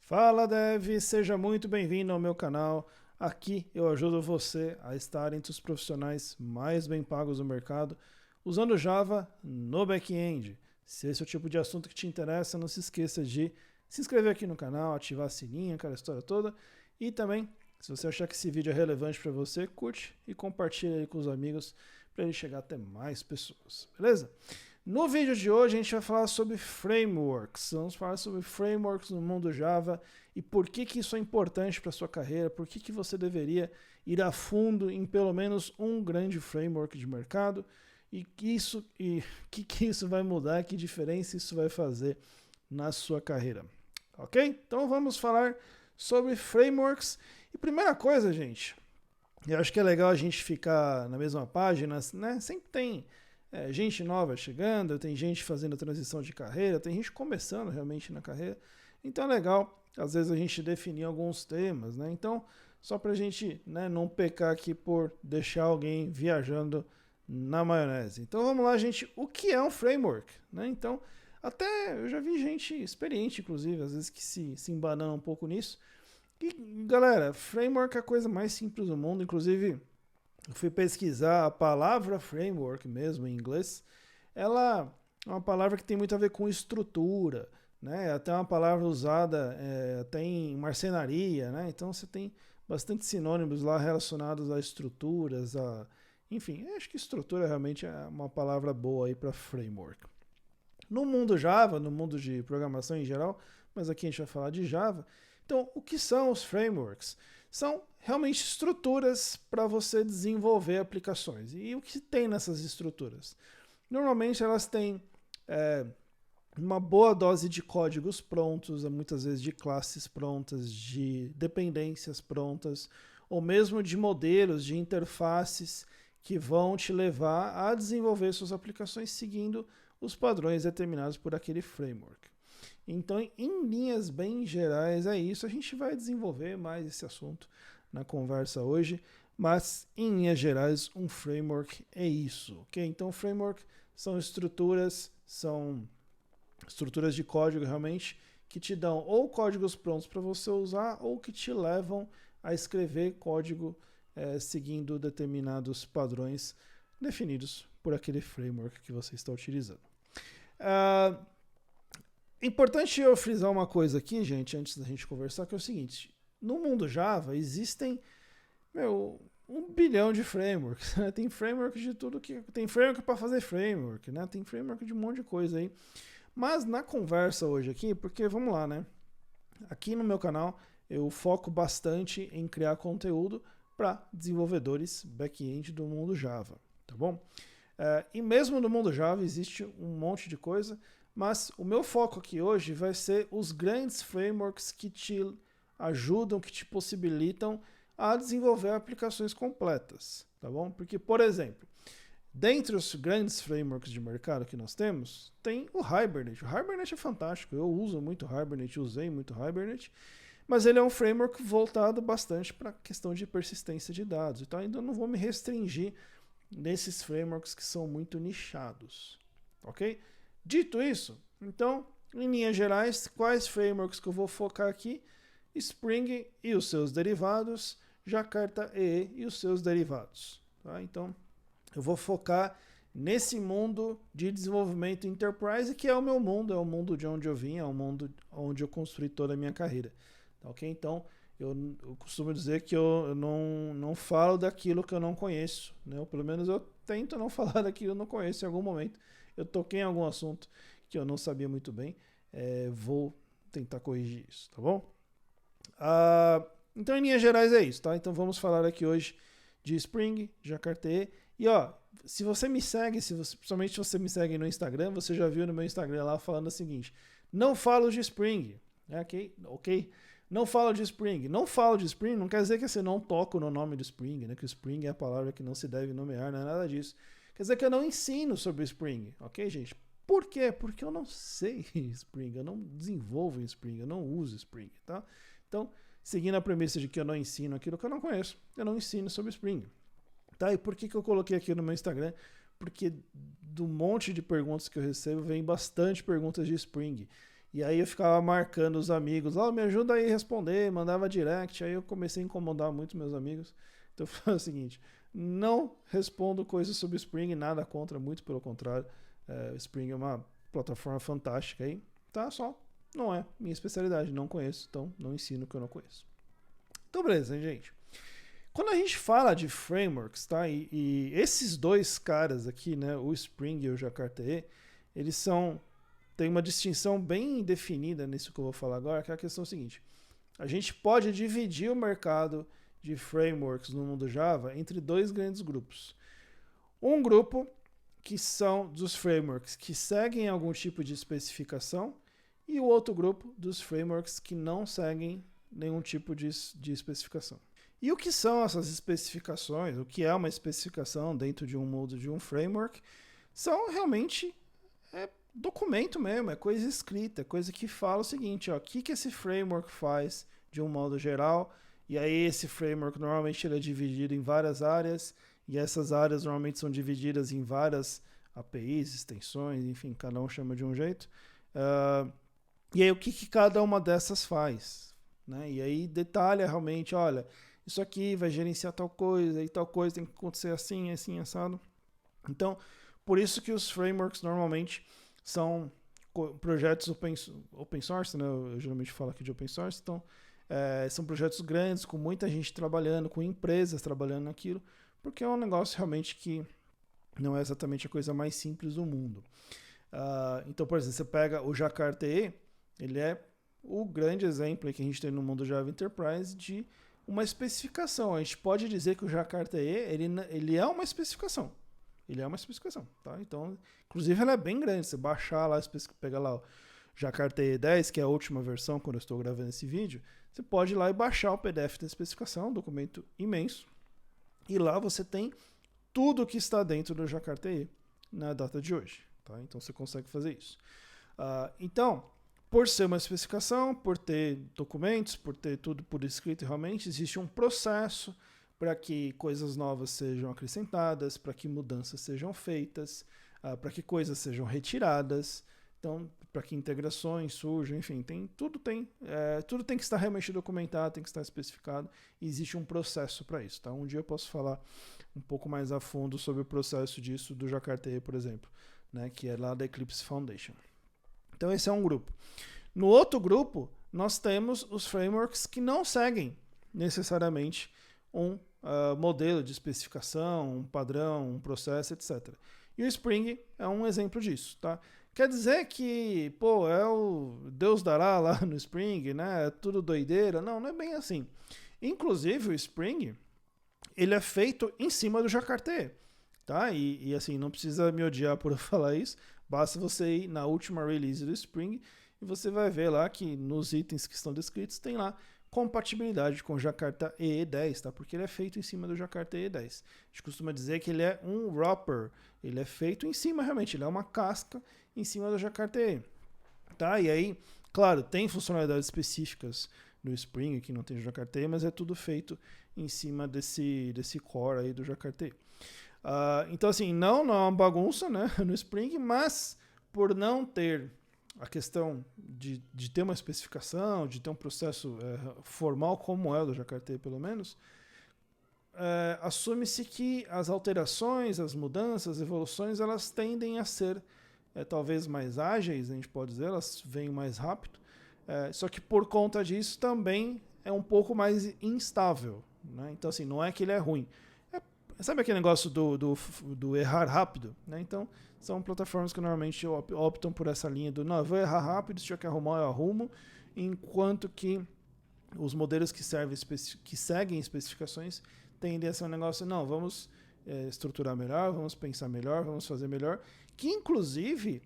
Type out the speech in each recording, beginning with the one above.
Fala Dev, seja muito bem-vindo ao meu canal. Aqui eu ajudo você a estar entre os profissionais mais bem pagos do mercado usando Java no back-end. Se esse é o tipo de assunto que te interessa, não se esqueça de se inscrever aqui no canal, ativar a sininho, aquela história toda. E também, se você achar que esse vídeo é relevante para você, curte e compartilha aí com os amigos para ele chegar até mais pessoas, beleza? No vídeo de hoje a gente vai falar sobre frameworks. Vamos falar sobre frameworks no mundo Java e por que isso é importante para a sua carreira, por que você deveria ir a fundo em pelo menos um grande framework de mercado e que isso vai mudar, que diferença isso vai fazer na sua carreira. Ok? Então vamos falar sobre frameworks. E primeira coisa, gente, eu acho que é legal a gente ficar na mesma página, né? Sempre tem gente nova chegando, tem gente fazendo a transição de carreira, tem gente começando realmente na carreira. Então é legal, às vezes, a gente definir alguns temas, né? Então, só para a gente, né, não pecar aqui por deixar alguém viajando na maionese. Então vamos lá, gente. O que é um framework? Né? Então, até eu já vi gente experiente, inclusive, às vezes que se embanana um pouco nisso. E, galera, framework é a coisa mais simples do mundo, inclusive. Eu fui pesquisar a palavra framework mesmo em inglês. Ela é uma palavra que tem muito a ver com estrutura, né? Até uma palavra usada até em marcenaria, né? Então você tem bastante sinônimos lá relacionados a estruturas, enfim, acho que estrutura realmente é uma palavra boa aí para framework. No mundo Java, no mundo de programação em geral, mas aqui a gente vai falar de Java. Então, o que são os frameworks? São realmente estruturas para você desenvolver aplicações. E o que tem nessas estruturas? Normalmente elas têm uma boa dose de códigos prontos, muitas vezes de classes prontas, de dependências prontas, ou mesmo de modelos, de interfaces que vão te levar a desenvolver suas aplicações seguindo os padrões determinados por aquele framework. Então, em linhas bem gerais, é isso. A gente vai desenvolver mais esse assunto na conversa hoje, mas em linhas gerais, um framework é isso, ok? Então, framework são estruturas de código realmente que te dão ou códigos prontos para você usar ou que te levam a escrever código seguindo determinados padrões definidos por aquele framework que você está utilizando. Importante eu frisar uma coisa aqui, gente, antes da gente conversar, que é o seguinte: no mundo Java existem 1 bilhão de frameworks, né? Tem framework de tudo que. Tem framework para fazer framework, né? Tem framework de um monte de coisa aí. Mas na conversa hoje aqui, porque vamos lá, né? Aqui no meu canal eu foco bastante em criar conteúdo para desenvolvedores back-end do mundo Java, tá bom? E mesmo no mundo Java existe um monte de coisa, mas o meu foco aqui hoje vai ser os grandes frameworks que te ajudam, que te possibilitam a desenvolver aplicações completas, tá bom? Porque, por exemplo, dentre os grandes frameworks de mercado que nós temos, tem o Hibernate. O Hibernate é fantástico, eu uso muito Hibernate, usei muito Hibernate, mas ele é um framework voltado bastante para a questão de persistência de dados. Então ainda não vou me restringir nesses frameworks que são muito nichados, ok? Dito isso, então, em linhas gerais, quais frameworks que eu vou focar aqui? Spring e os seus derivados, Jakarta EE e os seus derivados. Tá? Então, eu vou focar nesse mundo de desenvolvimento enterprise, que é o meu mundo, é o mundo de onde eu vim, é o mundo onde eu construí toda a minha carreira. Tá, ok? Então, eu costumo dizer que eu não falo daquilo que eu não conheço, né? Ou pelo menos eu tento não falar daquilo que eu não conheço em algum momento. Eu toquei em algum assunto que eu não sabia muito bem, vou tentar corrigir isso, tá bom? Então, em linhas gerais é isso, tá? Então, vamos falar aqui hoje de Spring, Jakarta EE. E, ó, se você me segue, principalmente se você me segue no Instagram, você já viu no meu Instagram lá falando o seguinte: não falo de Spring, né? Ok? Não falo de Spring. Não falo de Spring não quer dizer que você não toco no nome do Spring, né? Que o Spring é a palavra que não se deve nomear, não é nada disso. Quer dizer que eu não ensino sobre Spring, ok, gente? Por quê? Porque eu não sei Spring, eu não desenvolvo em Spring, eu não uso Spring, tá? Então, seguindo a premissa de que eu não ensino aquilo que eu não conheço, eu não ensino sobre Spring. Tá? E por que eu coloquei aqui no meu Instagram? Porque do monte de perguntas que eu recebo, vem bastante perguntas de Spring. E aí eu ficava marcando os amigos, me ajuda aí a responder, mandava direct, aí eu comecei a incomodar muito meus amigos. Então eu falei o seguinte, não respondo coisas sobre Spring, nada contra, muito pelo contrário. O Spring é uma plataforma fantástica aí, tá? Só não é minha especialidade, não conheço, então não ensino o que eu não conheço. Então beleza, hein, gente? Quando a gente fala de frameworks, tá? E esses dois caras aqui, né, o Spring e o Jakarta-E, eles tem uma distinção bem definida nisso que eu vou falar agora, que é a questão seguinte. A gente pode dividir o mercado de frameworks no mundo Java entre dois grandes grupos. Um grupo que são dos frameworks que seguem algum tipo de especificação e o outro grupo dos frameworks que não seguem nenhum tipo de especificação. E o que são essas especificações? O que é uma especificação dentro de um módulo de um framework? São realmente documento mesmo, é coisa escrita, é coisa que fala o seguinte, o que esse framework faz de um modo geral, e aí esse framework normalmente ele é dividido em várias áreas, e essas áreas normalmente são divididas em várias APIs, extensões, enfim, cada um chama de um jeito. E aí o que cada uma dessas faz? Né? E aí detalha realmente, olha, isso aqui vai gerenciar tal coisa, e tal coisa tem que acontecer assim, assim, assado. Então, por isso que os frameworks normalmente são projetos open source, né? Eu geralmente falo aqui de open source, então são projetos grandes, com muita gente trabalhando, com empresas trabalhando naquilo, porque é um negócio realmente que não é exatamente a coisa mais simples do mundo. Então, por exemplo, você pega o Jakarta-E, ele é o grande exemplo que a gente tem no mundo Java Enterprise de uma especificação. A gente pode dizer que o Jakarta-E ele é uma especificação. Ele é uma especificação, tá? Então, inclusive ela é bem grande. Você baixar lá, pegar lá o Jakarta-E 10, que é a última versão quando eu estou gravando esse vídeo, você pode ir lá e baixar o PDF da especificação, um documento imenso. E lá você tem tudo que está dentro do Jakarta-E na data de hoje, tá? Então você consegue fazer isso. Então, por ser uma especificação, por ter documentos, por ter tudo por escrito, realmente existe um processo para que coisas novas sejam acrescentadas, para que mudanças sejam feitas, para que coisas sejam retiradas, então para que integrações surjam, enfim, tudo tem que estar realmente documentado, tem que estar especificado, e existe um processo para isso. Tá? Um dia eu posso falar um pouco mais a fundo sobre o processo disso do Jakarta-E, por exemplo, né, que é lá da Eclipse Foundation. Então esse é um grupo. No outro grupo, nós temos os frameworks que não seguem necessariamente um modelo de especificação, um padrão, um processo, etc. E o Spring é um exemplo disso, tá? Quer dizer que, é o Deus dará lá no Spring, né? É tudo doideira. Não é bem assim. Inclusive, o Spring, ele é feito em cima do Jakarta-E, tá? E assim, não precisa me odiar por eu falar isso. Basta você ir na última release do Spring e você vai ver lá que nos itens que estão descritos tem lá compatibilidade com o Jakarta-E 10, tá? Porque ele é feito em cima do Jakarta-E 10. A gente costuma dizer que ele é um wrapper, ele é feito em cima realmente, ele é uma casca em cima do Jakarta-E, tá? E aí, claro, tem funcionalidades específicas no Spring que não tem no Jakarta-E, mas é tudo feito em cima desse core aí do Jakarta-E. Então assim, não é uma bagunça, né, no Spring, mas por não ter a questão de ter uma especificação, de ter um processo formal como é o do Jakarta-E pelo menos, assume-se que as alterações, as mudanças, as evoluções, elas tendem a ser talvez mais ágeis, a gente pode dizer, elas vêm mais rápido, só que por conta disso também é um pouco mais instável, né? Então assim, não é que ele é ruim. Sabe aquele negócio do errar rápido? Né? Então, são plataformas que normalmente optam por essa linha do não, eu vou errar rápido, se tiver que arrumar, eu arrumo, enquanto que os modelos que seguem especificações tendem a ser um negócio, não, vamos estruturar melhor, vamos pensar melhor, vamos fazer melhor, que inclusive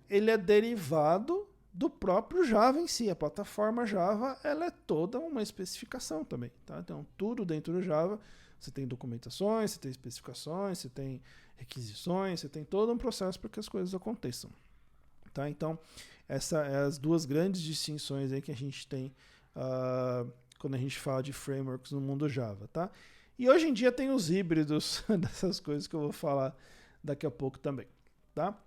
ele é derivado do próprio Java em si. A plataforma Java, ela é toda uma especificação também. Tá? Então, tudo dentro do Java, você tem documentações, você tem especificações, você tem requisições, você tem todo um processo para que as coisas aconteçam. Tá? Então, essas são as duas grandes distinções aí que a gente tem quando a gente fala de frameworks no mundo Java. Tá? E hoje em dia tem os híbridos dessas coisas que eu vou falar daqui a pouco também. Tá?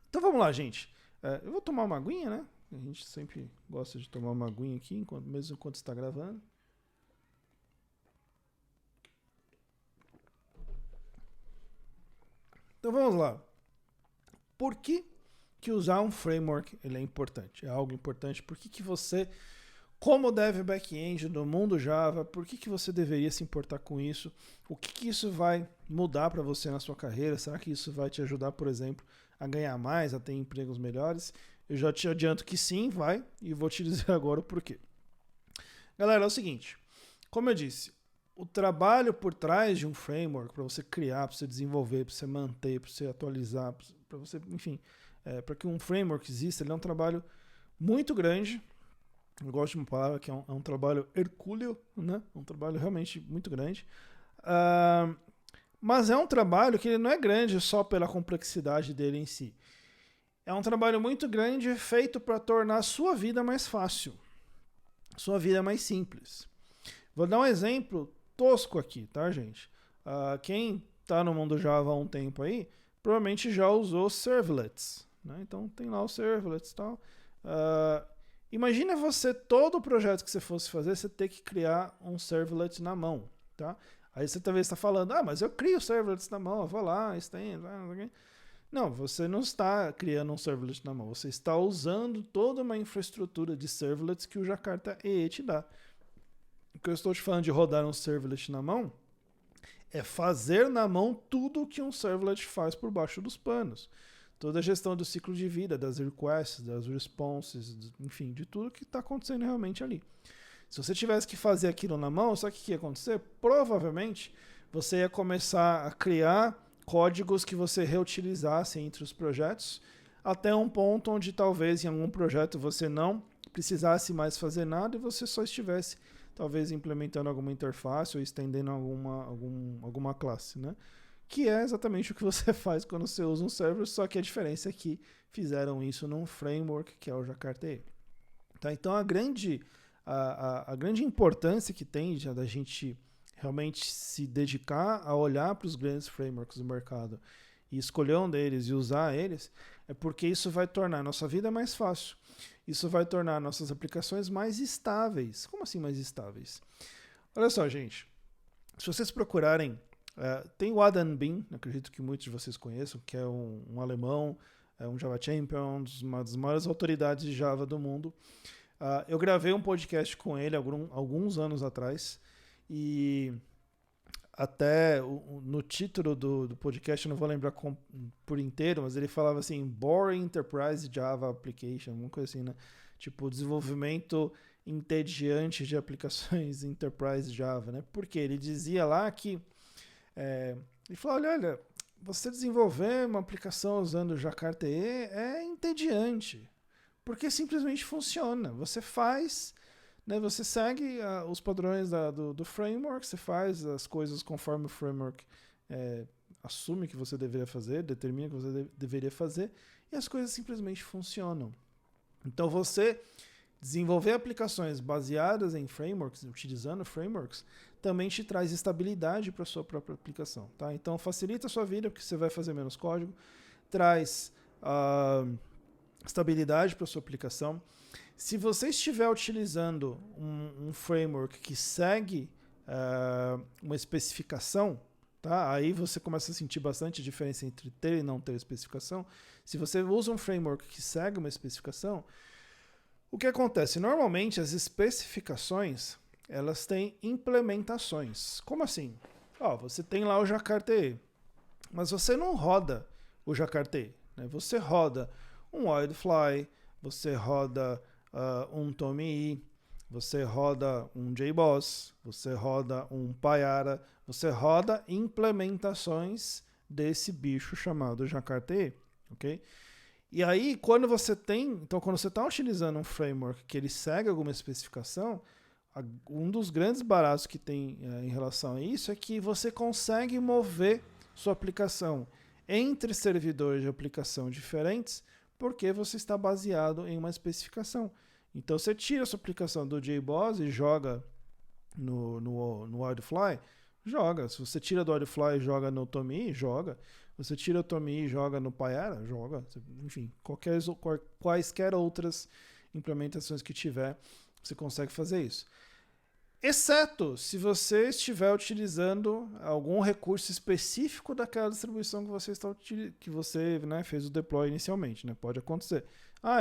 Então vamos lá, gente. Eu vou tomar uma aguinha, né? A gente sempre gosta de tomar uma aguinha aqui, mesmo enquanto está gravando. Então vamos lá. Por que usar um framework ele é importante? É algo importante. Por que você, como dev back-end do mundo Java, por que você deveria se importar com isso? O que isso vai mudar para você na sua carreira? Será que isso vai te ajudar, por exemplo, a ganhar mais, a ter empregos melhores? Eu já te adianto que sim, vai, e vou te dizer agora o porquê. Galera, é o seguinte, como eu disse, o trabalho por trás de um framework, para você criar, para você desenvolver, para você manter, para você atualizar, para você, enfim, para que um framework exista, ele é um trabalho muito grande. Eu gosto de uma palavra que é um trabalho hercúleo, né? Um trabalho realmente muito grande. Mas é um trabalho que ele não é grande só pela complexidade dele em si. É um trabalho muito grande feito para tornar a sua vida mais fácil, sua vida mais simples. Vou dar um exemplo tosco aqui, tá, gente? Quem está no mundo Java há um tempo aí, provavelmente já usou servlets, né? Então tem lá os servlets e tal. Imagina você, todo o projeto que você fosse fazer, você ter que criar um servlet na mão, tá? Aí você talvez está falando, mas eu crio servlets na mão, eu vou lá, estendo, Não, você não está criando um servlet na mão, você está usando toda uma infraestrutura de servlets que o Jakarta EE te dá. O que eu estou te falando de rodar um servlet na mão é fazer na mão tudo o que um servlet faz por baixo dos panos. Toda a gestão do ciclo de vida, das requests, das responses, enfim, de tudo que está acontecendo realmente ali. Se você tivesse que fazer aquilo na mão, sabe o que ia acontecer? Provavelmente você ia começar a criar códigos que você reutilizasse entre os projetos, até um ponto onde talvez em algum projeto você não precisasse mais fazer nada e você só estivesse talvez implementando alguma interface ou estendendo alguma classe, né? Que é exatamente o que você faz quando você usa um server, só que a diferença é que fizeram isso num framework que é o Jakarta EE. Tá? Então a grande importância que tem da gente realmente se dedicar a olhar para os grandes frameworks do mercado e escolher um deles e usar eles, é porque isso vai tornar a nossa vida mais fácil. Isso vai tornar nossas aplicações mais estáveis. Como assim mais estáveis? Olha só, gente. Se vocês procurarem, tem o Adam Bean, acredito que muitos de vocês conheçam, que é um alemão, um Java Champion, uma das maiores autoridades de Java do mundo. Eu gravei um podcast com ele alguns anos atrás e até no título do podcast, eu não vou lembrar por inteiro, mas ele falava assim, Boring Enterprise Java Application, alguma coisa assim, né? Tipo, desenvolvimento entediante de aplicações Enterprise Java, né? Porque ele dizia lá que... ele falou, olha, você desenvolver uma aplicação usando o Jakarta EE é entediante, porque simplesmente funciona. Você faz... Você segue os padrões do framework, você faz as coisas conforme o framework assume que você deveria fazer, determina que você deveria fazer, e as coisas simplesmente funcionam. Então você desenvolver aplicações baseadas em frameworks, utilizando frameworks, também te traz estabilidade para a sua própria aplicação. Tá? Então facilita a sua vida, porque você vai fazer menos código, traz estabilidade para a sua aplicação. Se você estiver utilizando um framework que segue uma especificação, tá? Aí você começa a sentir bastante diferença entre ter e não ter especificação. Se você usa um framework que segue uma especificação, o que acontece? Normalmente as especificações elas têm implementações. Como assim? Você tem lá o Jakarta EE, mas você não roda o Jakarta EE, né? Você roda um Wildfly, você roda um Tomee, você roda um JBoss, você roda um Payara, você roda implementações desse bicho chamado Jakarta EE, ok? E aí, quando você está utilizando um framework que ele segue alguma especificação, um dos grandes baratos que tem em relação a isso é que você consegue mover sua aplicação entre servidores de aplicação diferentes, porque você está baseado em uma especificação. Então você tira a sua aplicação do JBoss e joga no Wildfly, joga. Se você tira do Wildfly e joga no Tomee, joga. Se você tira o Tomee e joga no Payara, joga. Enfim, quaisquer outras implementações que tiver, você consegue fazer isso. Exceto se você estiver utilizando algum recurso específico daquela distribuição que você né, fez o deploy inicialmente, né? Pode acontecer.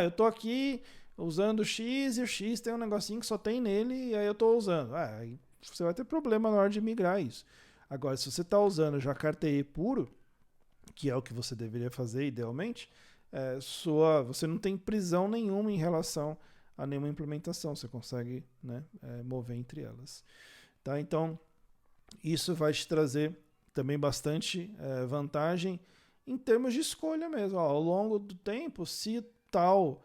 Eu estou aqui usando o X e o X tem um negocinho que só tem nele e aí eu estou usando. Aí você vai ter problema na hora de migrar isso. Agora, se você está usando já KTE puro, que é o que você deveria fazer idealmente, você não tem prisão nenhuma em relação a nenhuma implementação, você consegue né, mover entre elas. Tá? Então, isso vai te trazer também bastante vantagem em termos de escolha mesmo. Ao longo do tempo, se tal,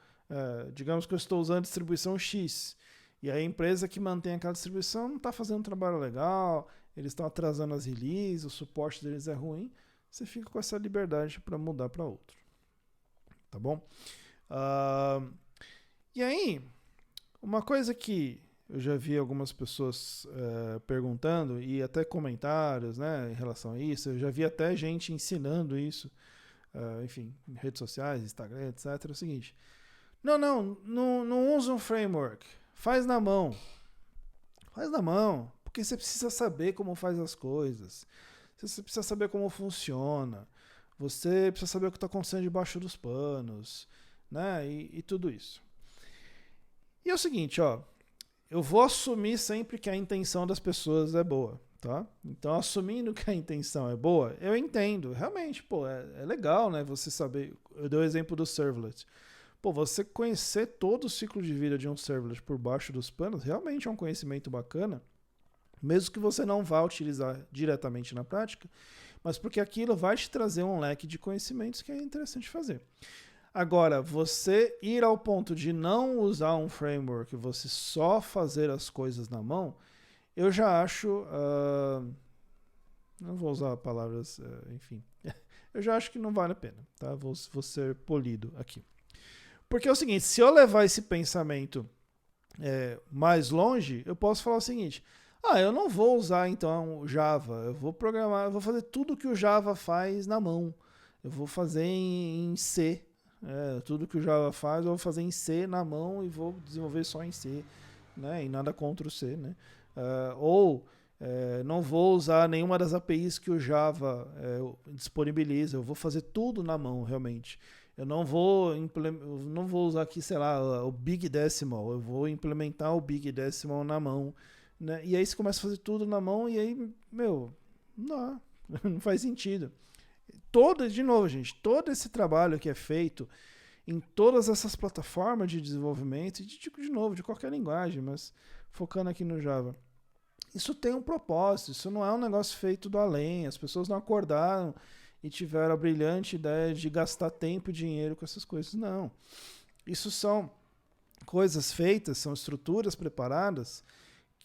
digamos que eu estou usando a distribuição X, e a empresa que mantém aquela distribuição não está fazendo um trabalho legal, eles estão atrasando as releases, o suporte deles é ruim, você fica com essa liberdade para mudar para outro. Tá bom? E aí, uma coisa que eu já vi algumas pessoas perguntando, e até comentários né, em relação a isso, eu já vi até gente ensinando isso, enfim, em redes sociais, Instagram, etc. É o seguinte, não usa um framework, faz na mão. Faz na mão, porque você precisa saber como faz as coisas, você precisa saber como funciona, você precisa saber o que está acontecendo debaixo dos panos, né, e tudo isso. E é o seguinte, eu vou assumir sempre que a intenção das pessoas é boa, tá? Então, assumindo que a intenção é boa, eu entendo. Realmente, é legal, né? Você saber... Eu dei o exemplo do servlet. Você conhecer todo o ciclo de vida de um servlet por baixo dos panos, realmente é um conhecimento bacana, mesmo que você não vá utilizar diretamente na prática, mas porque aquilo vai te trazer um leque de conhecimentos que é interessante fazer. Agora, você ir ao ponto de não usar um framework, você só fazer as coisas na mão, eu já acho... não vou usar palavras, enfim. Eu já acho que não vale a pena, tá? Vou ser polido aqui. Porque é o seguinte, se eu levar esse pensamento mais longe, eu posso falar o seguinte, eu não vou usar então o Java, eu vou programar, eu vou fazer tudo que o Java faz na mão, eu vou fazer em C, tudo que o Java faz, eu vou fazer em C na mão e vou desenvolver só em C, né? E nada contra o C, né? Não vou usar nenhuma das APIs que o Java disponibiliza, eu vou fazer tudo na mão, realmente. Eu não vou usar aqui, sei lá, o Big Decimal, eu vou implementar o Big Decimal na mão, né? E aí você começa a fazer tudo na mão e aí, não faz sentido. De novo, gente, todo esse trabalho que é feito em todas essas plataformas de desenvolvimento, e de novo, de qualquer linguagem, mas focando aqui no Java, isso tem um propósito, isso não é um negócio feito do além, as pessoas não acordaram e tiveram a brilhante ideia de gastar tempo e dinheiro com essas coisas, não. Isso são coisas feitas, são estruturas preparadas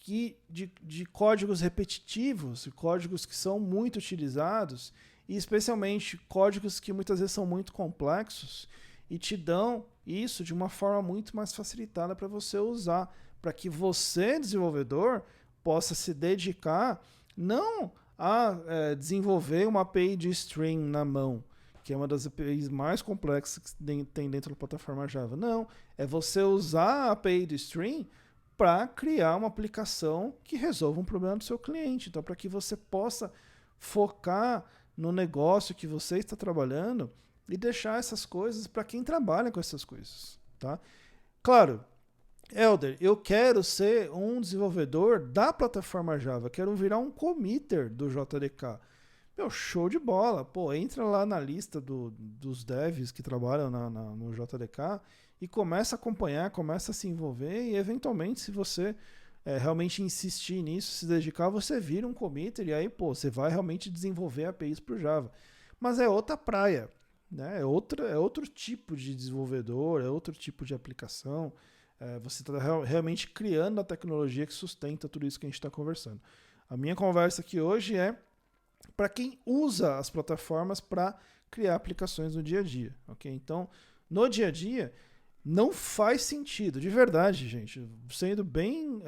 de códigos repetitivos, códigos que são muito utilizados, e especialmente códigos que muitas vezes são muito complexos e te dão isso de uma forma muito mais facilitada para você usar, para que você, desenvolvedor, possa se dedicar não a desenvolver uma API de string na mão, que é uma das APIs mais complexas que tem dentro da plataforma Java. Não, é você usar a API de string para criar uma aplicação que resolva um problema do seu cliente. Então, para que você possa focar no negócio que você está trabalhando e deixar essas coisas para quem trabalha com essas coisas. Tá? Claro, Helder, eu quero ser um desenvolvedor da plataforma Java, quero virar um committer do JDK. Show de bola. Entra lá na lista dos devs que trabalham no JDK e começa a acompanhar, começa a se envolver e, eventualmente, se você realmente insistir nisso, se dedicar, você vira um committer e aí, você vai realmente desenvolver APIs para o Java. Mas é outra praia, né? É outro tipo de desenvolvedor, é outro tipo de aplicação. Você está realmente criando a tecnologia que sustenta tudo isso que a gente está conversando. A minha conversa aqui hoje é para quem usa as plataformas para criar aplicações no dia a dia. Okay? Então, no dia a dia, não faz sentido, de verdade, gente, sendo bem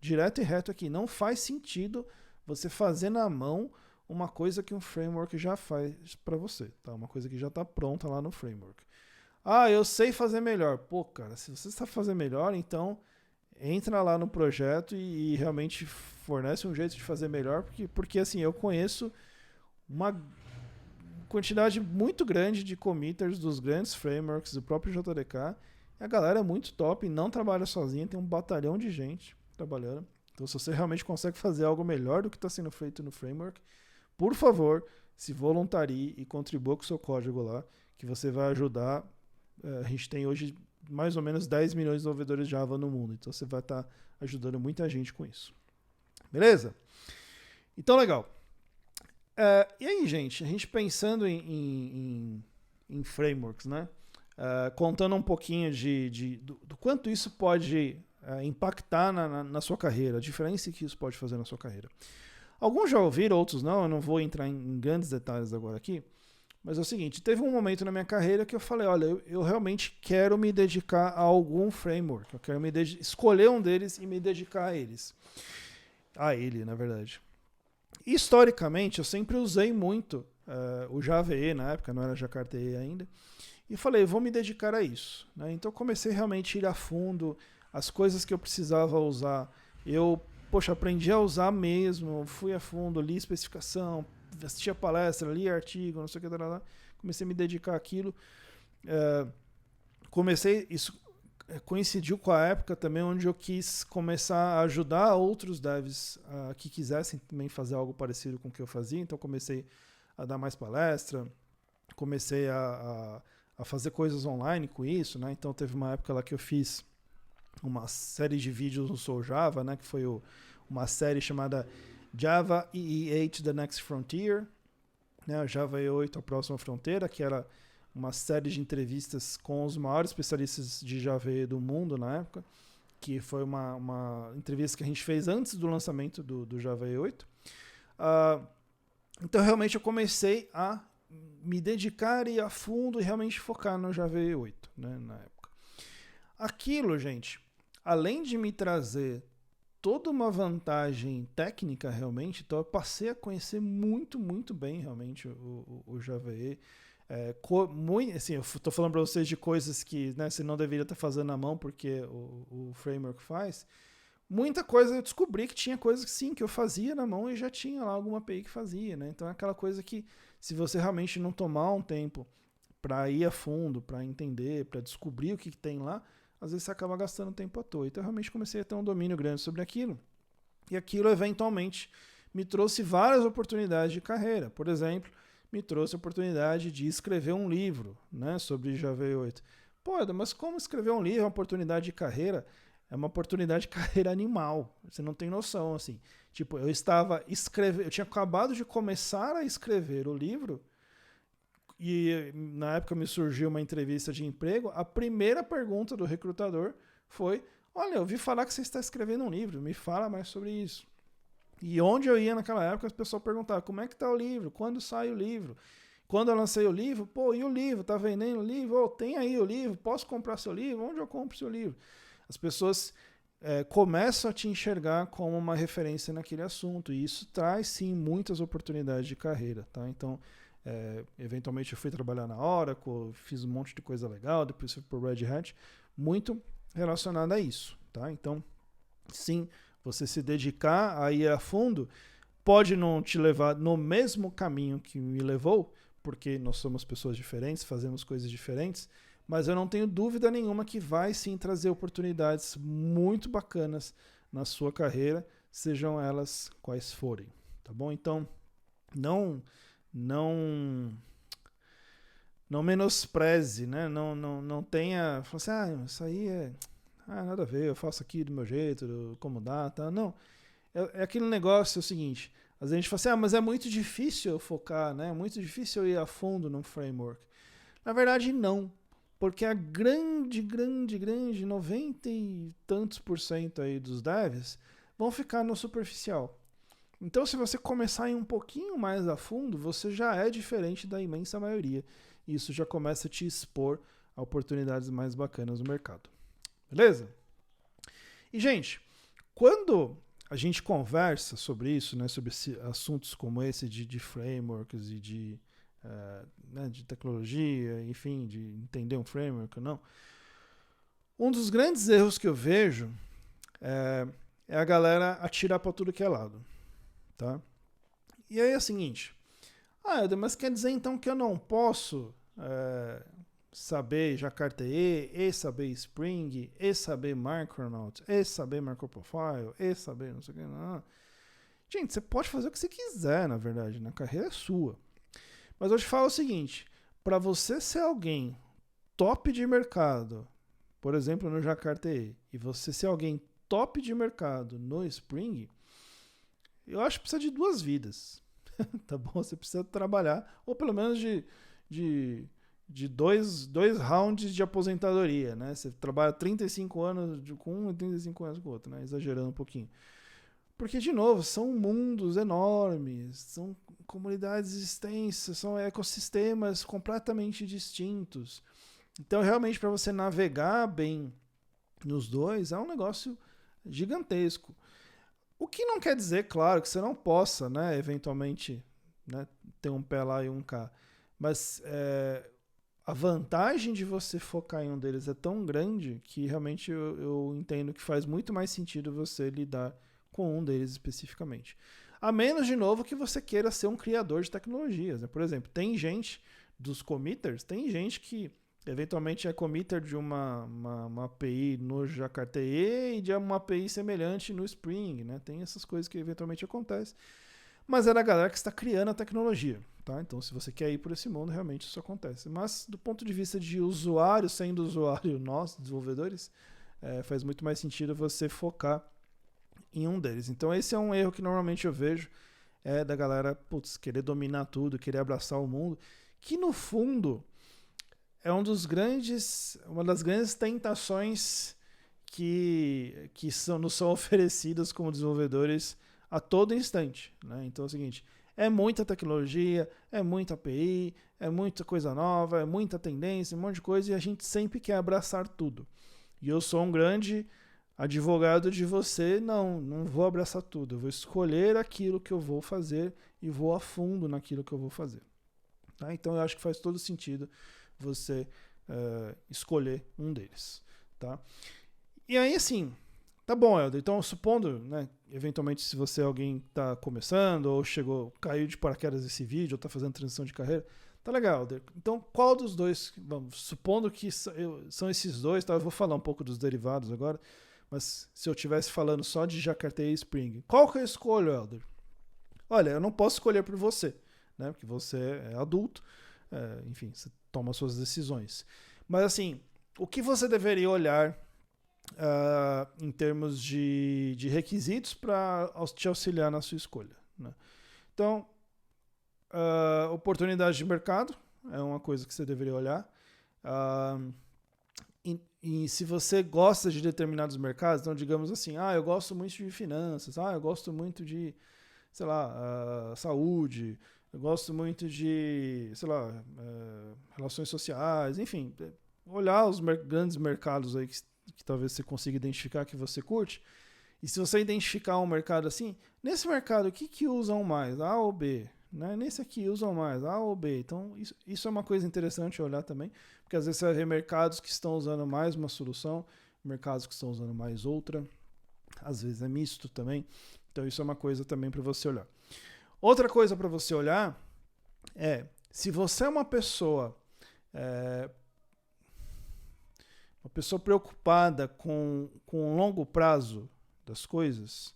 direto e reto aqui, não faz sentido você fazer na mão uma coisa que um framework já faz para você, tá? Uma coisa que já está pronta lá no framework. Ah, eu sei fazer melhor. Pô, cara, se você sabe fazer melhor, então entra lá no projeto e realmente fornece um jeito de fazer melhor, porque assim, eu conheço uma quantidade muito grande de committers dos grandes frameworks do próprio JDK. A galera é muito top, não trabalha sozinha, tem um batalhão de gente trabalhando. Então, se você realmente consegue fazer algo melhor do que está sendo feito no framework, por favor, se voluntarie e contribua com o seu código lá, que você vai ajudar. A gente tem hoje mais ou menos 10 milhões de desenvolvedores Java no mundo, então você vai estar ajudando muita gente com isso. Beleza? Então, legal. E aí, gente, a gente pensando em frameworks, né? Contando um pouquinho do quanto isso pode impactar na sua carreira, a diferença que isso pode fazer na sua carreira. Alguns já ouviram, outros não, eu não vou entrar em grandes detalhes agora aqui, mas é o seguinte, teve um momento na minha carreira que eu falei, olha, eu realmente quero me dedicar a algum framework, eu quero escolher um deles e me dedicar a eles. A ele, na verdade. Historicamente, eu sempre usei muito o Java EE, na época não era Jakarta EE ainda, e falei, vou me dedicar a isso. Né? Então comecei realmente a ir a fundo, as coisas que eu precisava usar, eu aprendi a usar mesmo, fui a fundo, li especificação, assisti a palestra, li artigo, não sei o que, comecei a me dedicar àquilo. Isso coincidiu com a época também onde eu quis começar a ajudar outros devs que quisessem também fazer algo parecido com o que eu fazia, então comecei a dar mais palestra, comecei a fazer coisas online com isso, né? Então teve uma época lá que eu fiz uma série de vídeos no Soul Java, né? Que foi uma série chamada Java EE8 The Next Frontier, né? Java EE8 A Próxima Fronteira, que era uma série de entrevistas com os maiores especialistas de Java EE do mundo na época, que foi uma entrevista que a gente fez antes do lançamento do Java EE8. Então realmente eu comecei a me dedicar e ir a fundo e realmente focar no Java EE8, né, na época. Aquilo, gente, além de me trazer toda uma vantagem técnica realmente, então eu passei a conhecer muito, muito bem realmente o Java EE. Assim, eu estou falando para vocês de coisas que, né, você não deveria estar fazendo na mão porque o framework faz. Muita coisa eu descobri que tinha coisas que sim, que eu fazia na mão e já tinha lá alguma API que fazia, né? Então é aquela coisa que se você realmente não tomar um tempo para ir a fundo, para entender, para descobrir o que tem lá, às vezes você acaba gastando tempo à toa. Então eu realmente comecei a ter um domínio grande sobre aquilo. E aquilo eventualmente me trouxe várias oportunidades de carreira. Por exemplo, me trouxe a oportunidade de escrever um livro, né, sobre Java 8. Pô, mas como escrever um livro é uma oportunidade de carreira? É uma oportunidade de carreira animal. Você não tem noção, assim. Tipo, eu tinha acabado de começar a escrever o livro e na época me surgiu uma entrevista de emprego. A primeira pergunta do recrutador foi: olha, eu ouvi falar que você está escrevendo um livro, me fala mais sobre isso. E onde eu ia naquela época, as pessoas perguntavam: como é que está o livro? Quando sai o livro? Quando eu lancei o livro, pô, e o livro? Tá vendendo o livro? Oh, tem aí o livro? Posso comprar seu livro? Onde eu compro seu livro? As pessoas começam a te enxergar como uma referência naquele assunto, e isso traz sim muitas oportunidades de carreira, tá? Então, eventualmente eu fui trabalhar na Oracle, fiz um monte de coisa legal, depois fui para o Red Hat, muito relacionado a isso, tá? Então, sim, você se dedicar a ir a fundo pode não te levar no mesmo caminho que me levou, porque nós somos pessoas diferentes, fazemos coisas diferentes, mas eu não tenho dúvida nenhuma que vai sim trazer oportunidades muito bacanas na sua carreira, sejam elas quais forem, tá bom? Então, não menospreze, né? Não tenha, fala assim, isso aí nada a ver, eu faço aqui do meu jeito, como dá, tá? Não, é aquele negócio, é o seguinte, às vezes a gente fala assim, mas é muito difícil eu focar, né? É muito difícil eu ir a fundo num framework. Na verdade, não. Porque a grande, 90 e tantos % aí dos devs vão ficar no superficial. Então, se você começar a ir um pouquinho mais a fundo, você já é diferente da imensa maioria. E isso já começa a te expor a oportunidades mais bacanas no mercado. Beleza? E, gente, quando a gente conversa sobre isso, né, sobre assuntos como esse de frameworks e de né, de tecnologia, enfim, de entender um framework ou não. Um dos grandes erros que eu vejo é a galera atirar para tudo que é lado. Tá? E aí é o seguinte, mas quer dizer então que eu não posso saber Jakarta-E, e saber Spring, e saber Micronaut, e saber Microprofile, e saber não sei o que. Não. Gente, você pode fazer o que você quiser, na verdade, na carreira é sua. Mas eu te falo o seguinte, para você ser alguém top de mercado, por exemplo, no Jakarta-E, e você ser alguém top de mercado no Spring, eu acho que precisa de 2 vidas. Tá bom? Você precisa trabalhar, ou pelo menos de 2 rounds de aposentadoria, né? Você trabalha 35 anos com um e 35 anos com o outro, né? Exagerando um pouquinho. Porque, de novo, são mundos enormes, são comunidades extensas, são ecossistemas completamente distintos. Então, realmente, para você navegar bem nos dois, é um negócio gigantesco. O que não quer dizer, claro, que você não possa, né, eventualmente, né, ter um pé lá e um cá. Mas a vantagem de você focar em um deles é tão grande que realmente eu entendo que faz muito mais sentido você lidar com um deles especificamente. A menos, de novo, que você queira ser um criador de tecnologias. Né? Por exemplo, tem gente dos committers, tem gente que eventualmente é committer de uma API no Jakarta-E e de uma API semelhante no Spring. Né? Tem essas coisas que eventualmente acontecem. Mas é da galera que está criando a tecnologia. Tá? Então, se você quer ir por esse mundo, realmente isso acontece. Mas, do ponto de vista de usuário, sendo usuário nós, desenvolvedores, faz muito mais sentido você focar em um deles. Então esse é um erro que normalmente eu vejo, da galera querer dominar tudo, querer abraçar o mundo, que no fundo é uma das grandes tentações que nos são oferecidas como desenvolvedores a todo instante. Né? Então é o seguinte, é muita tecnologia, é muita API, é muita coisa nova, é muita tendência, um monte de coisa, e a gente sempre quer abraçar tudo. E eu sou um grande advogado de você, não vou abraçar tudo, eu vou escolher aquilo que eu vou fazer e vou a fundo naquilo que eu vou fazer. Tá? Então eu acho que faz todo sentido você escolher um deles. Tá? E aí assim, tá bom, Helder, então supondo, né, eventualmente se você é alguém que está começando ou caiu de paraquedas esse vídeo ou está fazendo transição de carreira, tá legal, Helder. Então qual dos dois, supondo que são esses dois, tá? Eu vou falar um pouco dos derivados agora, mas se eu estivesse falando só de Jakarta-E e Spring, qual que eu escolho, Helder? Olha, eu não posso escolher por você, né? Porque você é adulto, enfim, você toma suas decisões. Mas assim, o que você deveria olhar em termos de requisitos para te auxiliar na sua escolha? Né? Então, oportunidade de mercado é uma coisa que você deveria olhar. E se você gosta de determinados mercados, então digamos assim, eu gosto muito de finanças, eu gosto muito de, sei lá, saúde, eu gosto muito de, sei lá, relações sociais, enfim, olhar os grandes mercados aí que talvez você consiga identificar que você curte. E se você identificar um mercado assim, nesse mercado o que usam mais, A ou B? Né? Nesse aqui usam mais A ou B. Então isso é uma coisa interessante olhar também, porque às vezes você vai ver mercados que estão usando mais uma solução, mercados que estão usando mais outra, às vezes é misto também. Então isso é uma coisa também para você olhar. Outra coisa para você olhar é, se você é uma pessoa preocupada com o longo prazo das coisas,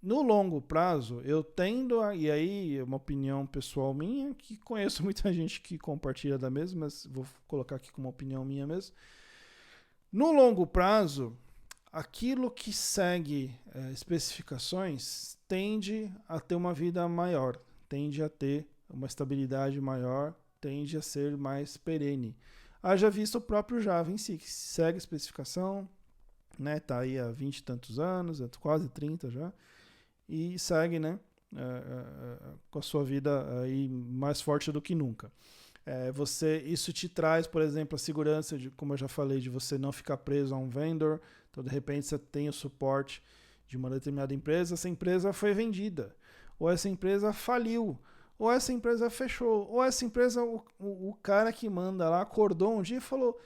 no longo prazo, eu tendo e aí é uma opinião pessoal minha, que conheço muita gente que compartilha da mesma, mas vou colocar aqui como opinião minha mesmo. No longo prazo, aquilo que segue especificações tende a ter uma vida maior, tende a ter uma estabilidade maior, tende a ser mais perene. Haja visto o próprio Java em si, que segue a especificação, né, tá aí há 20 e tantos anos, quase 30 já, e segue, né, com a sua vida aí mais forte do que nunca. Isso te traz, por exemplo, a segurança, como eu já falei, de você não ficar preso a um vendor. Então, de repente, você tem o suporte de uma determinada empresa, essa empresa foi vendida, ou essa empresa faliu, ou essa empresa fechou, ou essa empresa, o cara que manda lá acordou um dia e falou: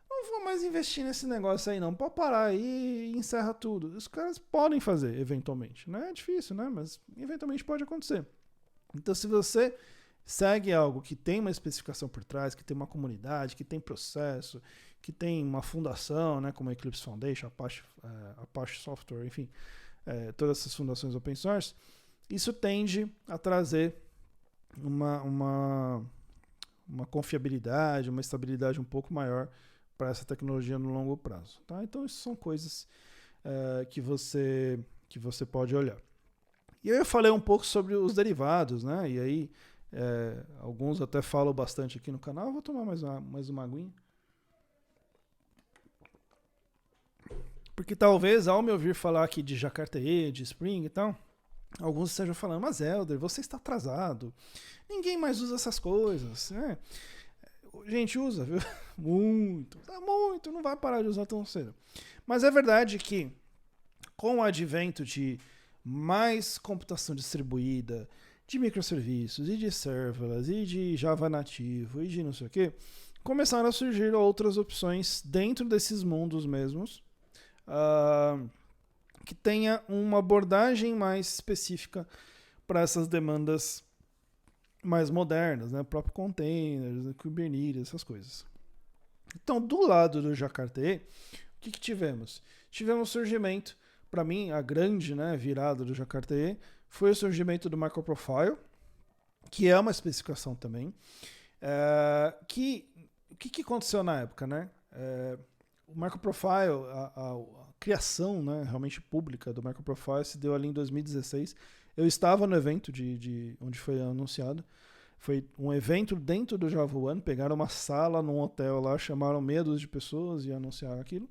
não vou mais investir nesse negócio aí não, pode parar aí e encerra tudo. Os caras podem fazer, eventualmente, né? É difícil, né? Mas eventualmente pode acontecer. Então, se você segue algo que tem uma especificação por trás, que tem uma comunidade, que tem processo, que tem uma fundação, né, como a Eclipse Foundation, Apache Software, enfim, todas essas fundações open source, isso tende a trazer uma confiabilidade, uma estabilidade um pouco maior para essa tecnologia no longo prazo. Tá? Então, isso são coisas que você pode olhar. E eu falei um pouco sobre os derivados, né? E aí, alguns até falam bastante aqui no canal. Eu vou tomar mais uma aguinha. Porque talvez, ao me ouvir falar aqui de Jakarta-E, de Spring e tal, alguns estejam falando: mas Helder, você está atrasado. Ninguém mais usa essas coisas, né? Gente, usa, viu? Muito, não vai parar de usar tão cedo. Mas é verdade que, com o advento de mais computação distribuída, de microserviços, e de serverless, e de Java nativo, e de não sei o que, começaram a surgir outras opções dentro desses mundos mesmos, que tenha uma abordagem mais específica para essas demandas mais modernas, né? O próprio containers, Kubernetes, essas coisas. Então, do lado do Jakarta-E, o que tivemos? Tivemos o surgimento, para mim, a grande, né, virada do Jakarta-E foi o surgimento do Microprofile, que é uma especificação também. O que aconteceu na época, né? O Microprofile, a criação, né, realmente pública do Microprofile se deu ali em 2016. Eu estava no evento de onde foi anunciado. Foi um evento dentro do Java One. Pegaram uma sala num hotel lá, chamaram meia dúzia de pessoas e anunciaram aquilo.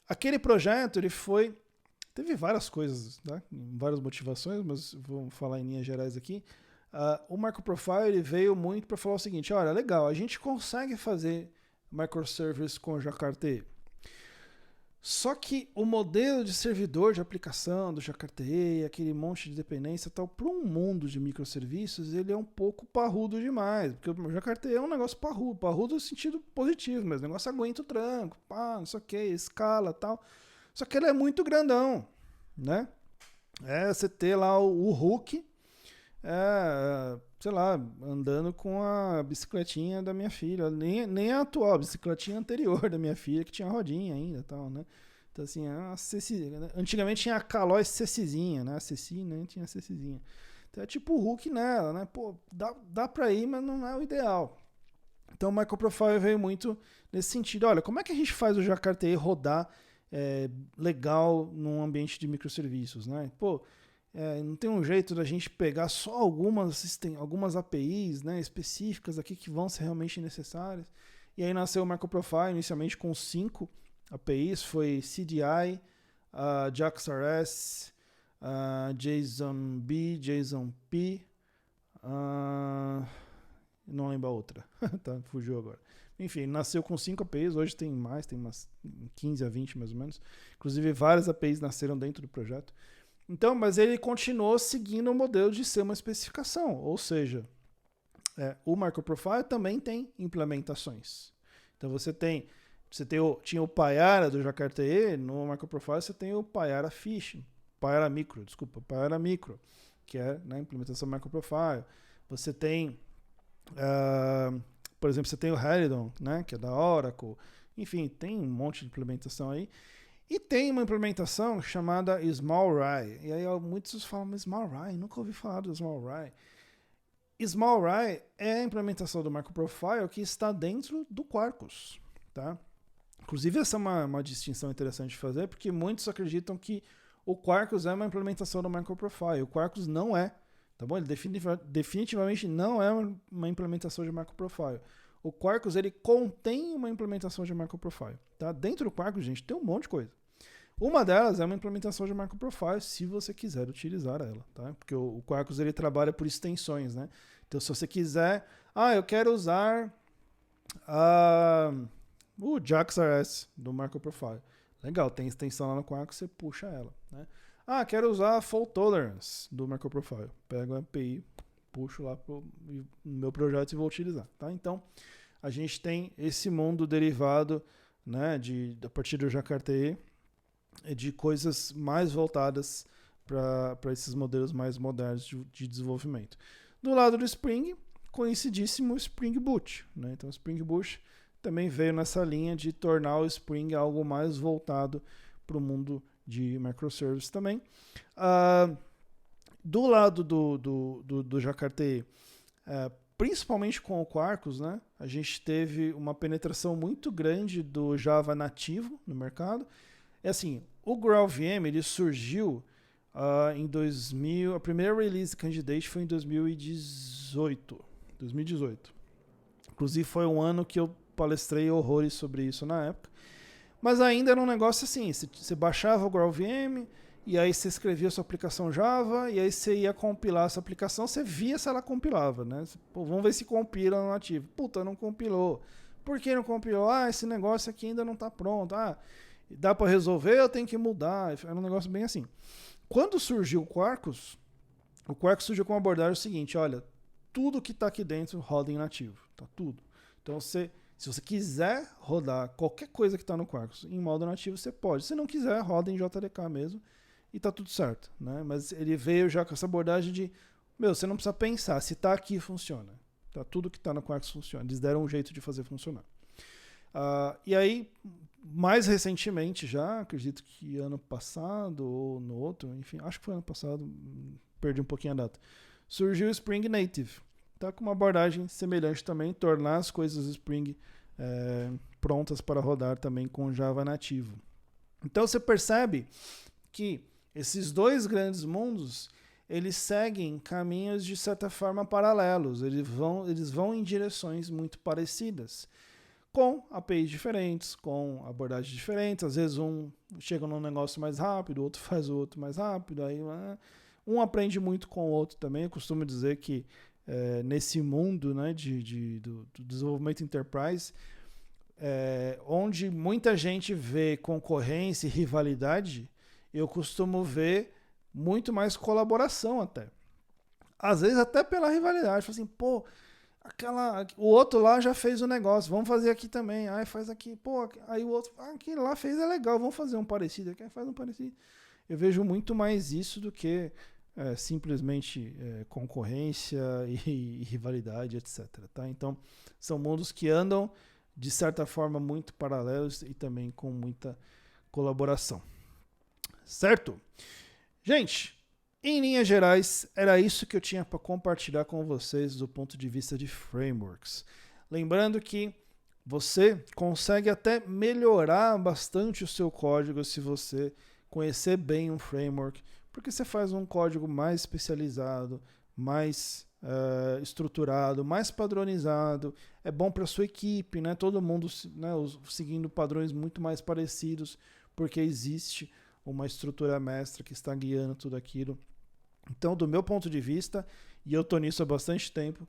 Aquele projeto, ele teve várias coisas, né? Várias motivações, mas vamos falar em linhas gerais aqui. O Microprofile ele veio muito para falar o seguinte: olha, legal, a gente consegue fazer microservice com Jakarta-E. Só que o modelo de servidor de aplicação do Jakarta-E, aquele monte de dependência e tal, para um mundo de microserviços, ele é um pouco parrudo demais. Porque o Jakarta-E é um negócio parrudo no sentido positivo, mas o negócio aguenta o tranco, não sei o que, escala e tal. Só que ele é muito grandão, né? Você ter lá o Hulk, sei lá, andando com a bicicletinha da minha filha, nem a atual, a bicicletinha anterior da minha filha, que tinha rodinha ainda e tal, né? Então, assim, antigamente tinha a Caloi CCzinha, né? A CC, né? Tinha a CCzinha. Então é tipo o Hulk nela, né? Pô, dá pra ir, mas não é o ideal. Então o Microprofile veio muito nesse sentido. Olha, como é que a gente faz o Jakarta-E rodar legal num ambiente de microserviços, né? Pô, não tem um jeito da gente pegar só algumas APIs, né, específicas aqui que vão ser realmente necessárias. E aí nasceu o Microprofile inicialmente com 5 APIs, foi CDI, JAX-RS, JSON-B, JSON-P, não lembro a outra, tá, fugiu agora. Enfim, nasceu com 5 APIs, hoje tem mais, tem umas 15 a 20 mais ou menos. Inclusive várias APIs nasceram dentro do projeto. Então, mas ele continuou seguindo o modelo de ser uma especificação, ou seja, o Microprofile também tem implementações. Então tinha o Payara do Jakarta-E, no Microprofile você tem o Payara Micro, que é, né, implementação Microprofile. Você tem, por exemplo, você tem o Helidon, né, que é da Oracle. Enfim, tem um monte de implementação aí. E tem uma implementação chamada SmallRye. E aí muitos falam, SmallRye, nunca ouvi falar do SmallRye. SmallRye é a implementação do Microprofile que está dentro do Quarkus. Tá? Inclusive, essa é uma distinção interessante de fazer, porque muitos acreditam que o Quarkus é uma implementação do Microprofile. O Quarkus não é. Tá bom? Ele definitivamente não é uma implementação de Microprofile. O Quarkus ele contém uma implementação de Microprofile. Tá? Dentro do Quarkus, gente, tem um monte de coisa. Uma delas é uma implementação de Microprofile, se você quiser utilizar ela, tá? Porque o Quarkus ele trabalha por extensões, né? Então, se você quiser, eu quero usar o JAX-RS do Microprofile. Legal, tem extensão lá no Quarkus, você puxa ela, né? Ah, quero usar Fault Tolerance do MicroProfile. Pego a API, puxo lá no meu projeto e vou utilizar. Tá? Então, a gente tem esse mundo derivado, né, a partir do Jakarta de coisas mais voltadas para esses modelos mais modernos de desenvolvimento. Do lado do Spring, conhecidíssimo Spring Boot. Né? Então, o Spring Boot também veio nessa linha de tornar o Spring algo mais voltado para o mundo de microservices também. Do lado do Jakarta, principalmente com o Quarkus, né, a gente teve uma penetração muito grande do Java nativo no mercado. É assim, o GraalVM ele surgiu em 2000, a primeira release candidate foi em 2018. Inclusive foi um ano que eu palestrei horrores sobre isso na época. Mas ainda era um negócio assim, você baixava o GraalVM, e aí você escrevia sua aplicação Java, e aí você ia compilar essa aplicação, você via se ela compilava, né? Pô, vamos ver se compila no nativo. Puta, não compilou. Por que não compilou? Ah, esse negócio aqui ainda não está pronto. Ah, dá para resolver, eu tenho que mudar. Era um negócio bem assim. Quando surgiu o Quarkus surgiu com uma abordagem seguinte, olha, tudo que está aqui dentro roda em nativo, tá tudo. Então, se você quiser rodar qualquer coisa que está no Quarkus em modo nativo, você pode. Se não quiser, roda em JDK mesmo e tá tudo certo. Né? Mas ele veio já com essa abordagem de, você não precisa pensar, se está aqui, funciona. Tá, tudo que está no Quarkus funciona. Eles deram um jeito de fazer funcionar. E aí, mais recentemente já, acredito que ano passado ou no outro, enfim, acho que foi ano passado, perdi um pouquinho a data, surgiu o Spring Native. Tá com uma abordagem semelhante também, tornar as coisas Spring prontas para rodar também com Java nativo. Então você percebe que esses dois grandes mundos, eles seguem caminhos de certa forma paralelos, eles vão em direções muito parecidas, com APIs diferentes, com abordagens diferentes, às vezes um chega num negócio mais rápido, o outro faz o outro mais rápido, aí um aprende muito com o outro também. Eu costumo dizer que nesse mundo, né, do desenvolvimento enterprise, onde muita gente vê concorrência e rivalidade, eu costumo ver muito mais colaboração até. Às vezes até pela rivalidade. Falo assim, pô, o outro lá já fez o negócio, vamos fazer aqui também. Aí faz aqui, pô, aí o outro, aquele lá fez, é legal, vamos fazer um parecido aqui, faz um parecido. Eu vejo muito mais isso do que simplesmente concorrência e rivalidade, etc. Tá? Então, são mundos que andam, de certa forma, muito paralelos e também com muita colaboração. Certo? Gente, em linhas gerais, era isso que eu tinha para compartilhar com vocês do ponto de vista de frameworks. Lembrando que você consegue até melhorar bastante o seu código se você conhecer bem um framework, porque você faz um código mais especializado, mais estruturado, mais padronizado. É bom para a sua equipe, né? Todo mundo, né, seguindo padrões muito mais parecidos, porque existe uma estrutura mestra que está guiando tudo aquilo. Então, do meu ponto de vista, e eu estou nisso há bastante tempo,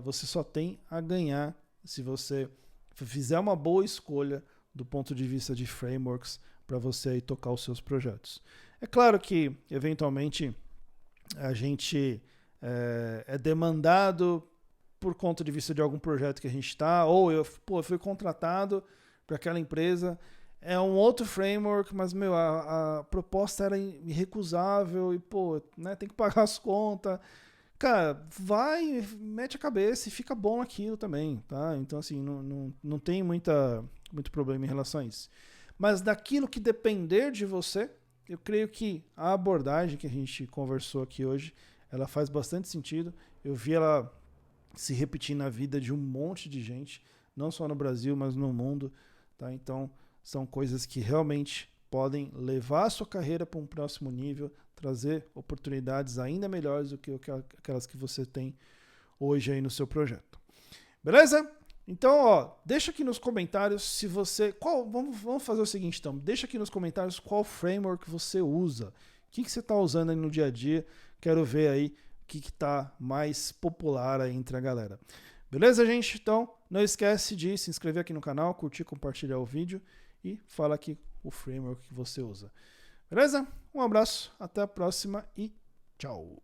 você só tem a ganhar se você fizer uma boa escolha do ponto de vista de frameworks para você aí tocar os seus projetos. É claro que, eventualmente, a gente é demandado por conta de vista de algum projeto que a gente está, ou eu fui contratado para aquela empresa, é um outro framework, mas a proposta era irrecusável e né, tem que pagar as contas. Cara, vai, mete a cabeça e fica bom aquilo também, tá? Então, assim, não tem muito problema em relação a isso. Mas daquilo que depender de você, eu creio que a abordagem que a gente conversou aqui hoje, ela faz bastante sentido. Eu vi ela se repetir na vida de um monte de gente, não só no Brasil, mas no mundo, tá? Então, são coisas que realmente podem levar a sua carreira para um próximo nível, trazer oportunidades ainda melhores do que aquelas que você tem hoje aí no seu projeto. Beleza? Então, deixa aqui nos comentários se você... Vamos fazer o seguinte, então. Deixa aqui nos comentários qual framework você usa. O que você está usando aí no dia a dia. Quero ver aí o que está mais popular aí entre a galera. Beleza, gente? Então, não esquece de se inscrever aqui no canal, curtir, compartilhar o vídeo e fala aqui o framework que você usa. Beleza? Um abraço, até a próxima e tchau!